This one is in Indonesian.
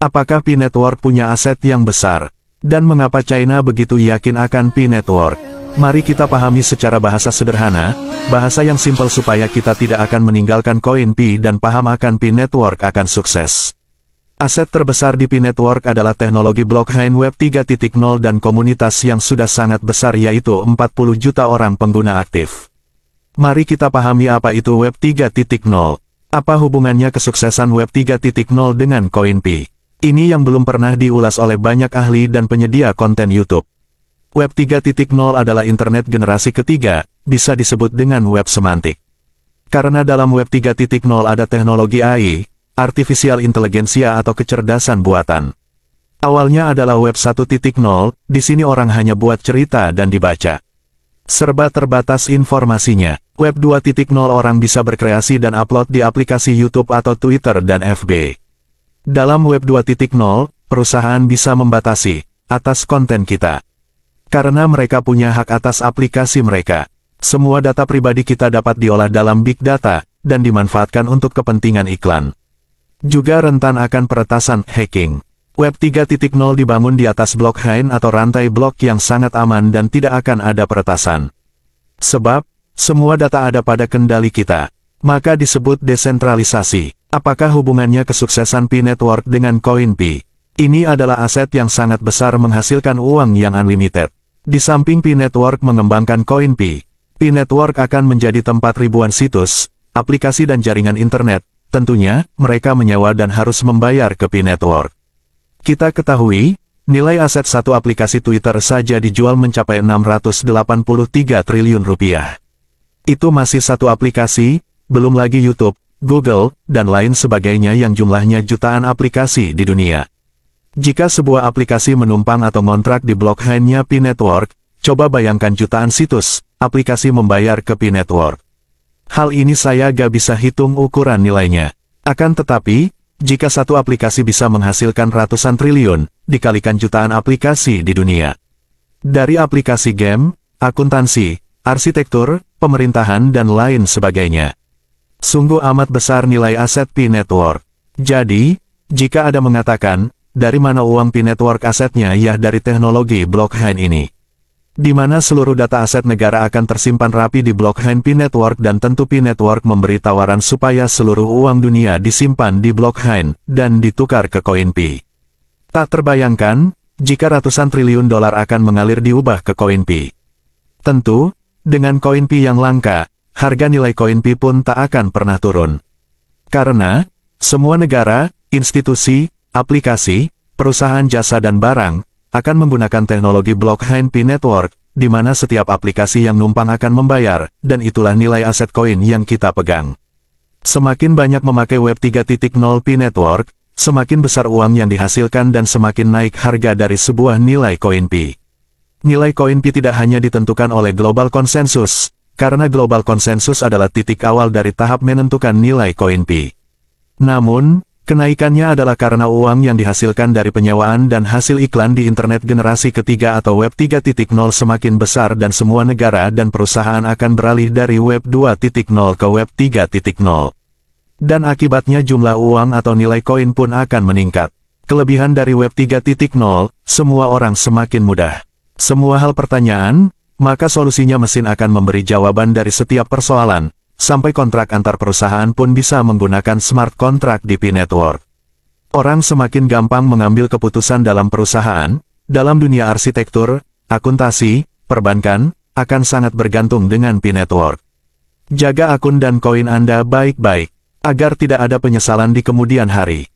Apakah P-Network punya aset yang besar? Dan mengapa China begitu yakin akan P-Network? Mari kita pahami secara bahasa sederhana, bahasa yang simpel supaya kita tidak akan meninggalkan koin P dan paham akan P-Network akan sukses. Aset terbesar di P-Network adalah teknologi blockchain Web 3.0 dan komunitas yang sudah sangat besar yaitu 40 juta orang pengguna aktif. Mari kita pahami apa itu Web 3.0. Apa hubungannya kesuksesan Web 3.0 dengan koin P? Ini yang belum pernah diulas oleh banyak ahli dan penyedia konten YouTube. Web 3.0 adalah internet generasi ketiga, bisa disebut dengan web semantik. Karena dalam Web 3.0 ada teknologi AI, artificial intelligence atau kecerdasan buatan. Awalnya adalah Web 1.0, di sini orang hanya buat cerita dan dibaca. Serba terbatas informasinya. Web 2.0 orang bisa berkreasi dan upload di aplikasi YouTube atau Twitter dan FB. Dalam Web 2.0, perusahaan bisa membatasi atas konten kita. Karena mereka punya hak atas aplikasi mereka. Semua data pribadi kita dapat diolah dalam big data, dan dimanfaatkan untuk kepentingan iklan. Juga rentan akan peretasan hacking. Web 3.0 dibangun di atas blockchain atau rantai blok yang sangat aman dan tidak akan ada peretasan. Sebab, semua data ada pada kendali kita. Maka disebut desentralisasi. Apakah hubungannya kesuksesan P-Network dengan koin P? Ini adalah aset yang sangat besar menghasilkan uang yang unlimited. Di samping P-Network mengembangkan koin P, P-Network akan menjadi tempat ribuan situs, aplikasi dan jaringan internet. Tentunya, mereka menyewa dan harus membayar ke P-Network. Kita ketahui, nilai aset satu aplikasi Twitter saja dijual mencapai 683 triliun rupiah. Itu masih satu aplikasi, belum lagi YouTube, Google, dan lain sebagainya yang jumlahnya jutaan aplikasi di dunia. Jika sebuah aplikasi menumpang atau ngontrak di blockchain-nya P-Network, coba bayangkan jutaan situs, aplikasi membayar ke P-Network. Hal ini saya gak bisa hitung ukuran nilainya. Akan tetapi, jika satu aplikasi bisa menghasilkan ratusan triliun, dikalikan jutaan aplikasi di dunia. Dari aplikasi game, akuntansi, arsitektur, pemerintahan dan lain sebagainya. Sungguh amat besar nilai aset P-Network. Jadi, jika ada mengatakan, dari mana uang P-Network asetnya ya dari teknologi blockchain ini. Di mana seluruh data aset negara akan tersimpan rapi di blockchain P-Network dan tentu P-Network memberi tawaran supaya seluruh uang dunia disimpan di blockchain dan ditukar ke koin P. Tak terbayangkan, jika ratusan triliun dolar akan mengalir diubah ke koin P. Tentu, dengan koin P yang langka, harga nilai koin P pun tak akan pernah turun. Karena, semua negara, institusi, aplikasi, perusahaan jasa dan barang, akan menggunakan teknologi blockchain P-Network, di mana setiap aplikasi yang numpang akan membayar, dan itulah nilai aset koin yang kita pegang. Semakin banyak memakai Web 3.0 P-Network, semakin besar uang yang dihasilkan dan semakin naik harga dari sebuah nilai koin P. Nilai koin P tidak hanya ditentukan oleh global konsensus, karena global konsensus adalah titik awal dari tahap menentukan nilai koin P. Namun, kenaikannya adalah karena uang yang dihasilkan dari penyewaan dan hasil iklan di internet generasi ketiga atau Web 3.0 semakin besar dan semua negara dan perusahaan akan beralih dari Web 2.0 ke Web 3.0. Dan akibatnya jumlah uang atau nilai koin pun akan meningkat. Kelebihan dari Web 3.0, semua orang semakin mudah. Semua hal pertanyaan, maka solusinya mesin akan memberi jawaban dari setiap persoalan. Sampai kontrak antar perusahaan pun bisa menggunakan smart contract di P-Network. Orang semakin gampang mengambil keputusan dalam perusahaan, dalam dunia arsitektur, akuntansi, perbankan, akan sangat bergantung dengan P-Network. Jaga akun dan koin Anda baik-baik, agar tidak ada penyesalan di kemudian hari.